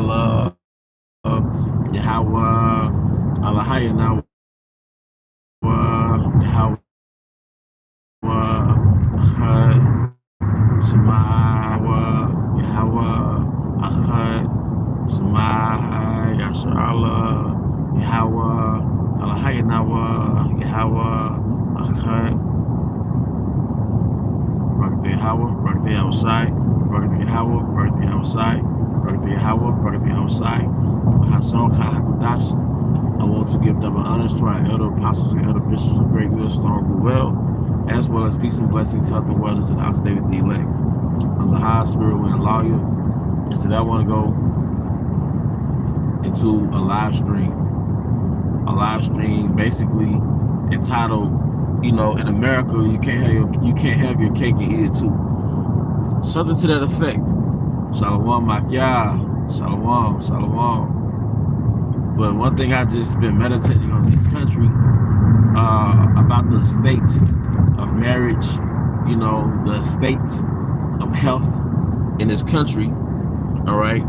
Allah, Yahweh, Allahayana, Yahweh, Achad, Shema, Yahweh, Achad, Shema, Yasha Allah, Yahweh, Allahayana, Yahweh, Achad, Barak Yahweh, Barak Yahushai, Barak Yahweh, Barak Yahushai, Barak Yahweh, Barak Yahushai, Hassan Hakudash. I want to give double honors to our elder apostles and elder bishops of Great Millstone Ruel, as well as peace and blessings, health and wellness in the house of David the elect. I'm a high spirit wind lawyer, and today I want to go into a live stream basically entitled, you know, in America you can't have your cake and eat it too. Something to that effect. Shalom Makia, Shalom, Shalom. But one thing I've just been meditating on this country, about the state of marriage, you know, the state of health in this country, all right?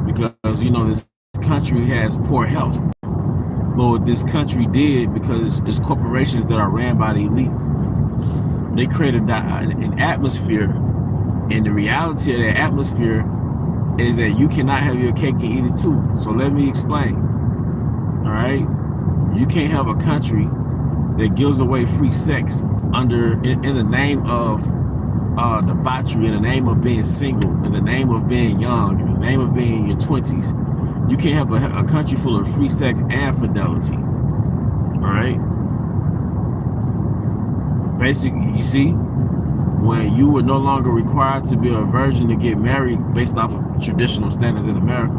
Because, you know, this country has poor health. But what this country did, because it's corporations that are ran by the elite, they created an atmosphere, and the reality of that atmosphere is that you cannot have your cake and eat it too. So let me explain. All right, you can't have a country that gives away free sex in the name of debauchery, in the name of being single, in the name of being young, in the name of being in your 20s. You can't have a country full of free sex and fidelity. All right. Basically, you see, when you were no longer required to be a virgin to get married based off of traditional standards in America,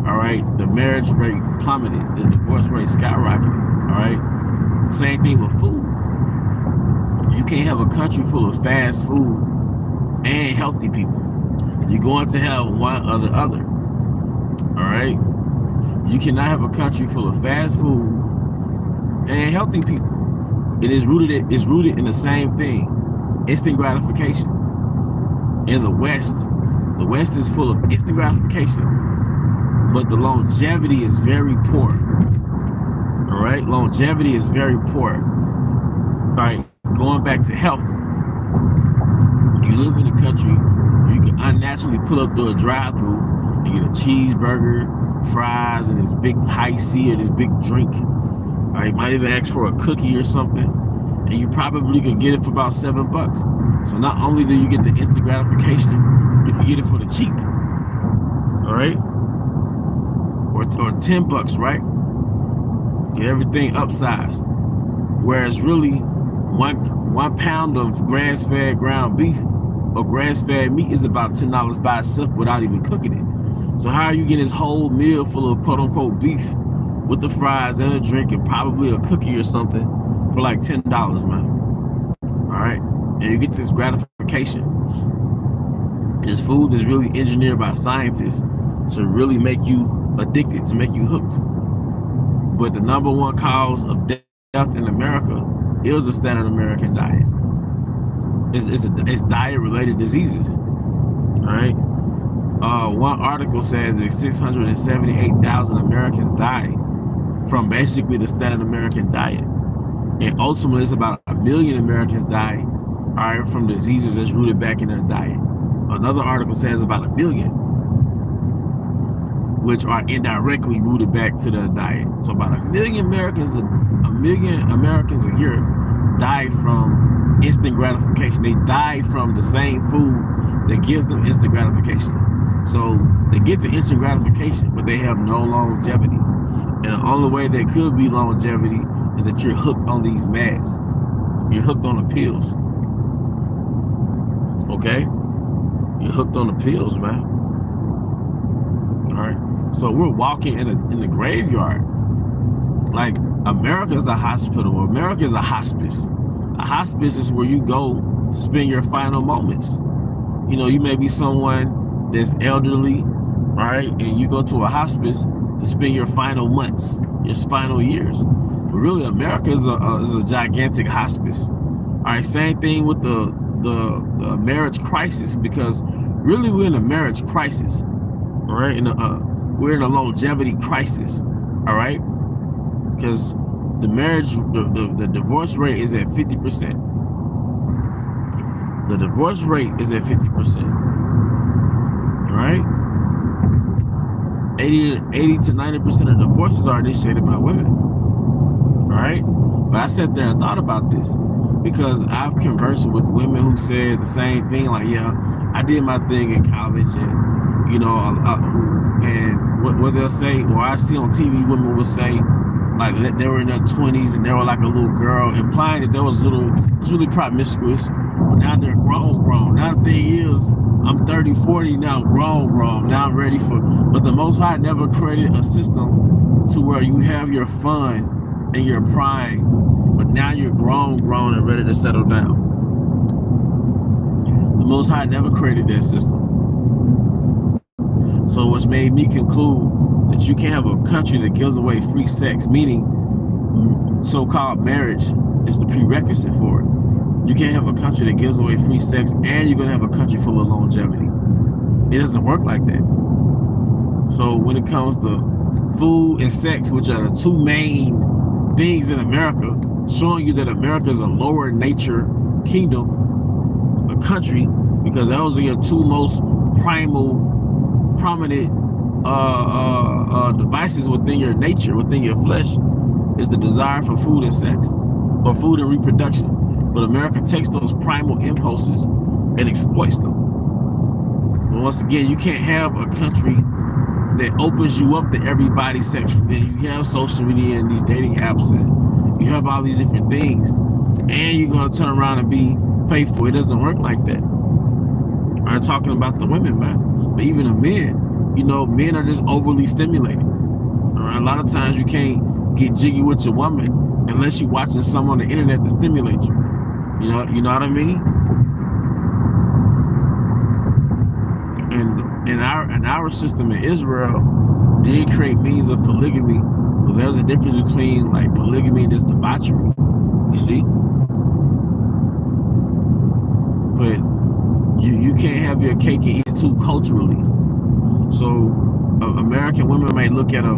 all right, the marriage rate plummeted, the divorce rate skyrocketed, all right? Same thing with food. You can't have a country full of fast food and healthy people. You're going to have one or the other, all right? You cannot have a country full of fast food and healthy people. It's rooted in the same thing. Instant gratification. In the West is full of instant gratification, but the longevity is very poor. All right, longevity is very poor. All right, going back to health. You live in a country, you can unnaturally pull up to a drive-through and get a cheeseburger, fries, and this big high C or this big drink. All right, might even ask for a cookie or something, and you probably could get it for about $7. So not only do you get the instant gratification, you can get it for the cheap. All right, or $10, right? Get everything upsized. Whereas really, one pound of grass-fed ground beef or grass-fed meat is about $10 by itself without even cooking it. So how are you getting this whole meal full of quote-unquote beef with the fries and a drink and probably a cookie or something for like $10, man? All right, and you get this gratification. This food is really engineered by scientists to really make you addicted, to make you hooked. But the number one cause of death in America is the standard American diet. It's diet-related diseases. All right. One article says that 678,000 Americans die from basically the standard American diet, and ultimately it's about 1 million Americans die from diseases that's rooted back in their diet. Another article says about 1 million, which are indirectly rooted back to their diet. So about 1 million Americans a year die from instant gratification. They die from the same food that gives them instant gratification. So they get the instant gratification, but they have no longevity. And the only way there could be longevity is that you're hooked on these meds. You're hooked on the pills. Okay? You're hooked on the pills, man. All right? So we're walking in the graveyard. Like, America is a hospital. America is a hospice. A hospice is where you go to spend your final moments. You know, you may be someone that's elderly, right? And you go to a hospice to spend your final months, your final years. But really, America is a gigantic hospice. All right, same thing with the marriage crisis, because really we're in a marriage crisis. All right, we're in a longevity crisis. All right, because the marriage, the divorce rate is at 50%. The divorce rate is at 50%. All right, 80 to 90% of divorces are initiated by women. All right, but I sat there and thought about this because I've conversed with women who said the same thing. Like, yeah, I did my thing in college, and you know, and what they'll say, or I see on TV, women will say, like they were in their 20s and they were like a little girl, implying that there was it's really promiscuous. But now they're grown. Now the thing is, I'm 30, 40 now, grown. Now I'm ready for. But the Most High never created a system to where you have your fun and your prime, but now you're grown and ready to settle down. The Most High never created that system. So which made me conclude that you can't have a country that gives away free sex, meaning so-called marriage is the prerequisite for it. You can't have a country that gives away free sex and you're going to have a country full of longevity. It doesn't work like that. So when it comes to food and sex, which are the two main things in America, showing you that America is a lower nature kingdom, a country, because those are your two most prominent devices within your nature, within your flesh, is the desire for food and sex, or food and reproduction. But America takes those primal impulses and exploits them. But once again, you can't have a country that opens you up to everybody sexually. Then you have social media and these dating apps, and you have all these different things, and you're going to turn around and be faithful. It doesn't work like that. I'm talking about the women, man. But even the men, you know, men are just overly stimulated. All right? A lot of times you can't get jiggy with your woman unless you're watching someone on the internet that stimulates you. You know what I mean? And our system in Israel did create means of polygamy, but there's a difference between like polygamy and just debauchery. You see? But you can't have your cake and eat it too culturally. So American women might look at a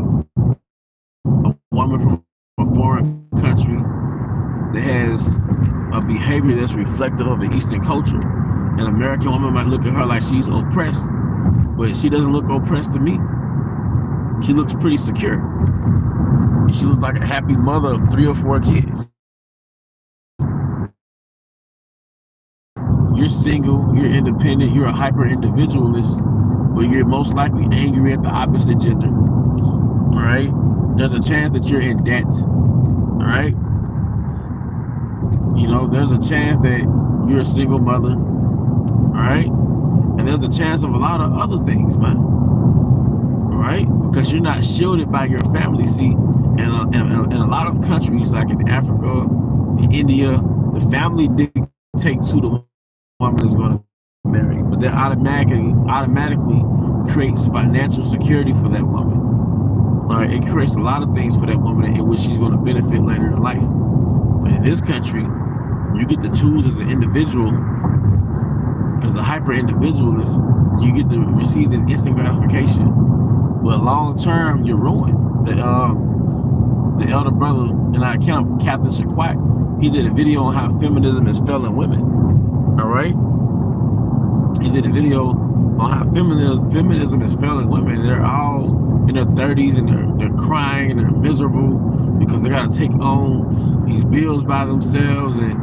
woman from a foreign country that has a behavior that's reflective of the Eastern culture. An American woman might look at her like she's oppressed, but she doesn't look oppressed to me. She looks pretty secure. She looks like a happy mother of 3 or 4 kids. You're single, you're independent, you're a hyper individualist, but you're most likely angry at the opposite gender. All right? There's a chance that you're in debt. All right? You know, there's a chance that you're a single mother. All right? And there's a chance of a lot of other things, man. All right? Because you're not shielded by your family. See, and in a lot of countries, like in Africa, in India, the family dictates who the woman is going to marry, but that automatically creates financial security for that woman. All right, it creates a lot of things for that woman in which she's going to benefit later in life. But in this country, you get to choose as an individual, as a hyper individualist, you get to receive this instant gratification. But long term, you're ruined. The elder brother in our camp, Captain Shaquat, he did a video on how feminism is failing women. All right, he did a video on how feminism is failing women. They're all in their 30s and they're crying and they're miserable because they got to take on these bills by themselves, and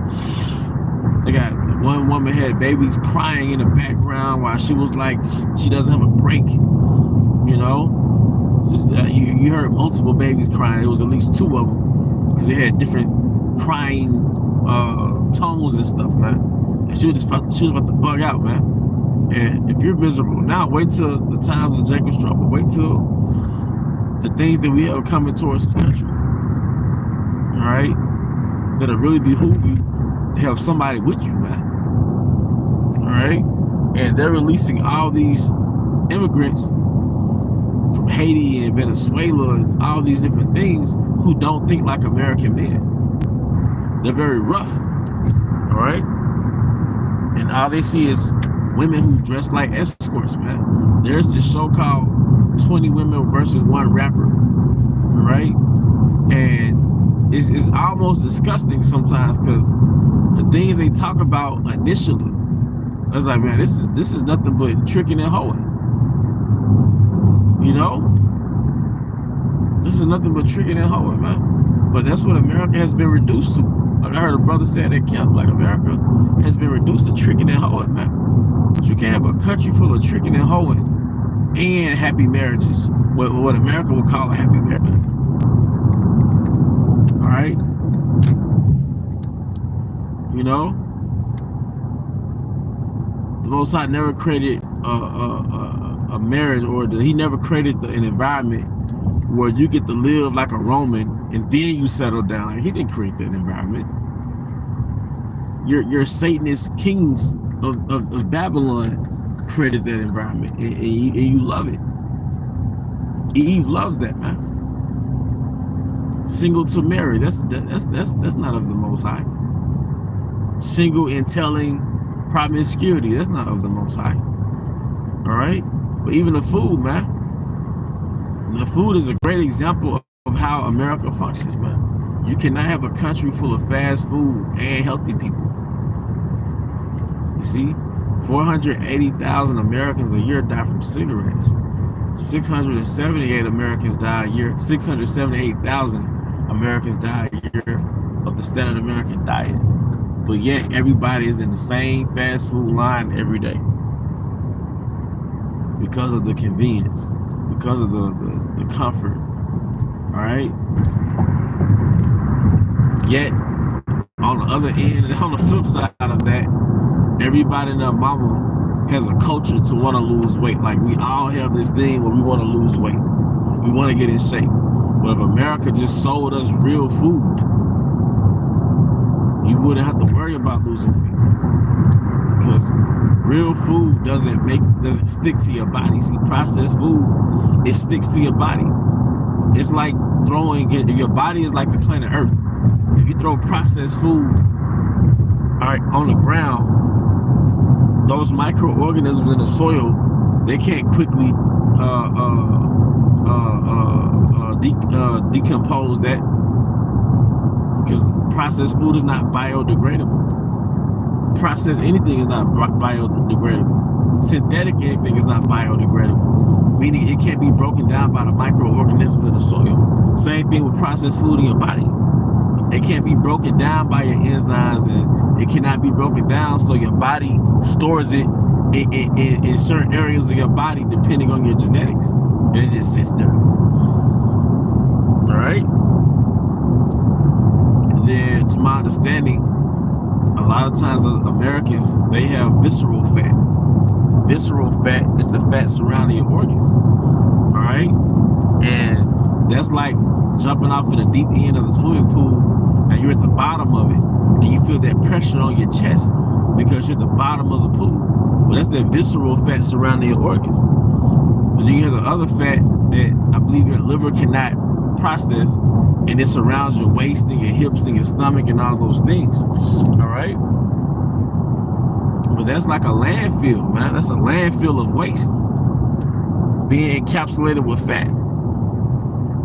they got one woman had babies crying in the background while she was like she doesn't have a break. You know, just, you heard multiple babies crying. It was at least 2 of them because they had different crying tones and stuff, man. And she was about to bug out, man. And if you're miserable now, wait till the times of Jacob's trouble. Wait till the things that we have coming towards this country. All right, that'll really behoove you to have somebody with you, man. All right, and they're releasing all these immigrants from Haiti and Venezuela and all these different things who don't think like American men. They're very rough. All right. And all they see is women who dress like escorts, man. There's this show called 20 Women versus One Rapper, right? And it's almost disgusting sometimes, because the things they talk about initially, I was like, man, this is nothing but tricking and hoeing. You know? This is nothing but tricking and hoeing, man. But that's what America has been reduced to. Like I heard a brother say at camp, like America has been reduced to tricking and hoeing, man. But you can't have a country full of tricking and hoeing and happy marriages. What America would call a happy marriage. All right? You know? The Most High never created a marriage, or he never created an environment where you get to live like a Roman and then you settle down. Like, he didn't create that environment. Your Satanist kings of Babylon created that environment, and you love it. Eve loves that, man. Single to marry, that's not of the Most High. Single and telling promiscuity, that's not of the Most High. All right, but even the food, man. The food is a great example of how America functions, man. You cannot have a country full of fast food and healthy people. You see, 480,000 Americans a year die from cigarettes. 678 Americans die a year. 678,000 Americans die a year of the standard American diet. But yet everybody is in the same fast food line every day because of the convenience, because of the comfort. All right. Yet on the other end, and on the flip side of that, everybody and their mama has a culture to want to lose weight. Like, we all have this thing where we want to lose weight. We want to get in shape. But if America just sold us real food, you wouldn't have to worry about losing weight, because real food doesn't stick to your body. See, processed food, it sticks to your body. It's like throwing it. Your body is like the planet Earth. If you throw processed food, all right, on the ground, those microorganisms in the soil, they can't quickly decompose that, because processed food is not biodegradable. Processed anything is not biodegradable. Synthetic anything is not biodegradable, meaning it can't be broken down by the microorganisms in the soil. Same thing with processed food in your body. It can't be broken down by your enzymes, and it cannot be broken down, so your body stores it in certain areas of your body depending on your genetics, and it just sits there. All right. And then, to my understanding, a lot of times Americans, they have visceral fat. Visceral fat is the fat surrounding your organs. All right. And that's like jumping off in the deep end of the swimming pool, and you're at the bottom of it, and you feel that pressure on your chest because you're at the bottom of the pool. Well, that's that visceral fat surrounding your organs. But then you have the other fat that I believe your liver cannot process, and it surrounds your waist and your hips and your stomach and all those things. All right. But that's like a landfill, man. That's a landfill of waste being encapsulated with fat.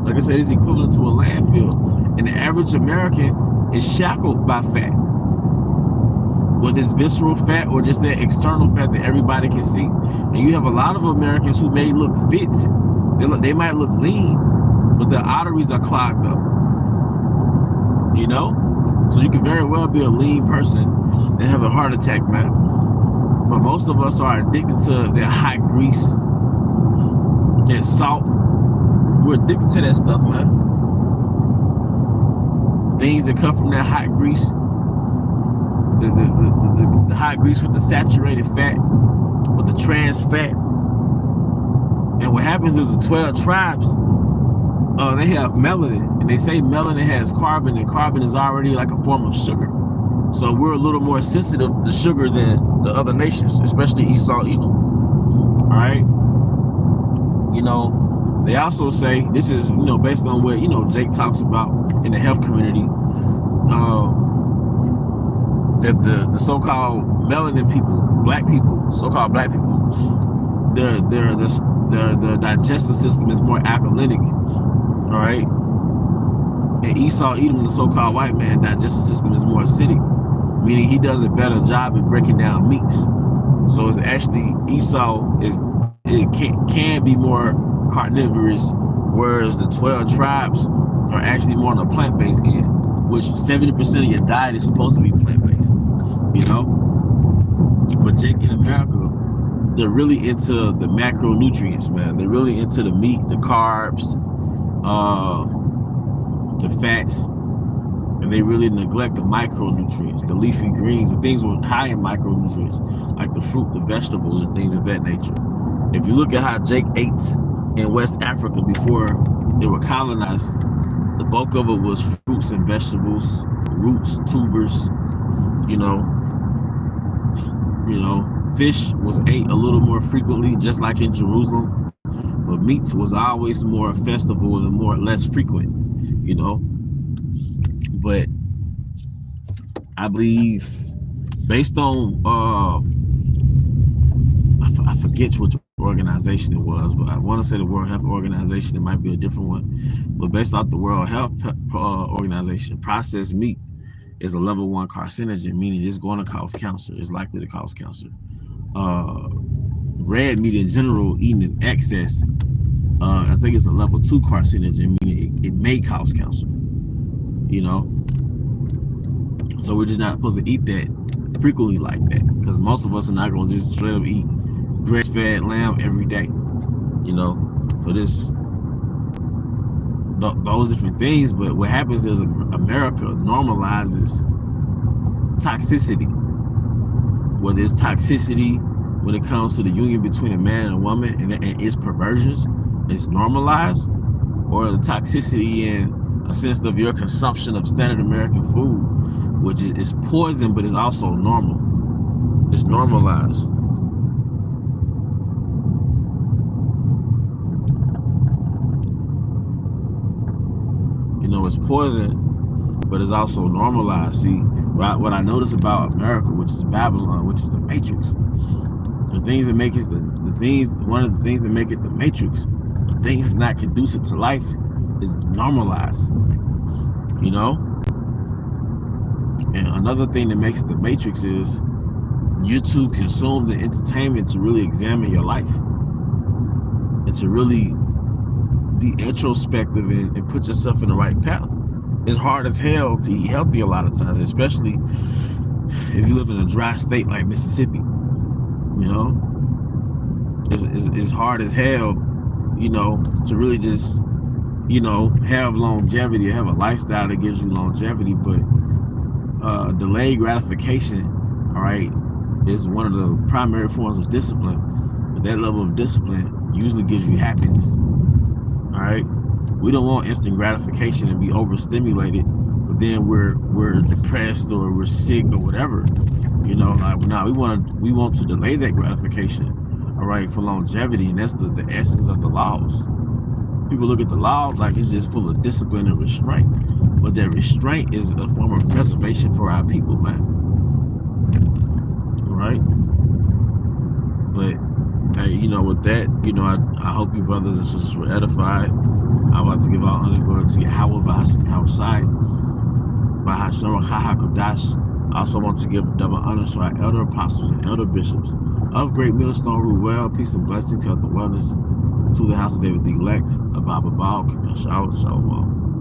Like I said, it's equivalent to a landfill. And the average American is shackled by fat, whether it's visceral fat or just that external fat that everybody can see. And you have a lot of Americans who may look fit. They might look lean, but their arteries are clogged up. You know? So you can very well be a lean person and have a heart attack, man. But most of us are addicted to that hot grease, that salt. We're addicted to that stuff, man. Things that come from that hot grease, the hot grease with the saturated fat, with the trans fat. And what happens is the 12 tribes, they have melanin, and they say melanin has carbon, and carbon is already like a form of sugar. So we're a little more sensitive to sugar than the other nations, especially Esau, Edom. All right. You know, they also say, this is, you know, based on what, you know, Jake talks about in the health community, that the so-called melanin people, black people, so-called black people, their digestive system is more alkalinic, all right? And Esau, Edom, the so-called white man, digestive system is more acidic, meaning he does a better job in breaking down meats. So it's actually Esau can be more carnivorous, whereas the 12 tribes are actually more on the plant-based end, which 70% of your diet is supposed to be plant-based, you know? But Jake, in America, they're really into the macronutrients, man. They're really into the meat, the carbs, the fats, and they really neglect the micronutrients, the leafy greens, the things with high in micronutrients, like the fruit, the vegetables, and things of that nature. If you look at how Jake ate in West Africa before they were colonized, the bulk of it was fruits and vegetables, roots, tubers, you know, fish was ate a little more frequently, just like in Jerusalem, but meats was always more festival and less frequent, you know. But I believe, based on I forget which organization it was, but I want to say the World Health Organization. It might be a different one, but based off the World Health Organization, processed meat is a level 1 carcinogen, meaning it's going to cause cancer. It's likely to cause cancer. Red meat in general, eaten in excess, I think it's a level 2 carcinogen, meaning it may cause cancer, you know. So we're just not supposed to eat that frequently like that, because most of us are not going to just straight up eat grass-fed lamb every day, you know. So those different things. But what happens is America normalizes toxicity, whether it's toxicity when it comes to the union between a man and a woman and its perversions, it's normalized, or the toxicity in a sense of your consumption of standard American food, which is poison, but it's also normal. It's normalized. You know, it's poison, but it's also normalized. See, what I notice about America, which is Babylon, which is the Matrix, the things that make it one of the things that make it the Matrix, the things not conducive to life, is normalized, you know. And another thing that makes it the Matrix is you to consume the entertainment to really examine your life and to really be introspective and put yourself in the right path. It's hard as hell to eat healthy a lot of times, especially if you live in a dry state like Mississippi. You know, it's hard as hell, you know, to really just, you know, have longevity or have a lifestyle that gives you longevity. But delayed gratification, all right, is one of the primary forms of discipline. But that level of discipline usually gives you happiness. All right, we don't want instant gratification and be overstimulated, but then we're depressed or we're sick or whatever. You know, like, nah, we want to delay that gratification, all right, for longevity, and that's the essence of the laws. People look at the laws like it's just full of discipline and restraint, but that restraint is a form of preservation for our people, man. All right, but hey, you know, with that, you know, I hope you brothers and sisters were edified. I'm about to give out honor and glory to Yahweh Bahashim Hawashai, Bahashim Kodash. I also want to give double honor to our elder apostles and elder bishops of Great Millstone Root Well. Peace and blessings, health and wellness to the house of David the elect, Abba Baal, Shalom.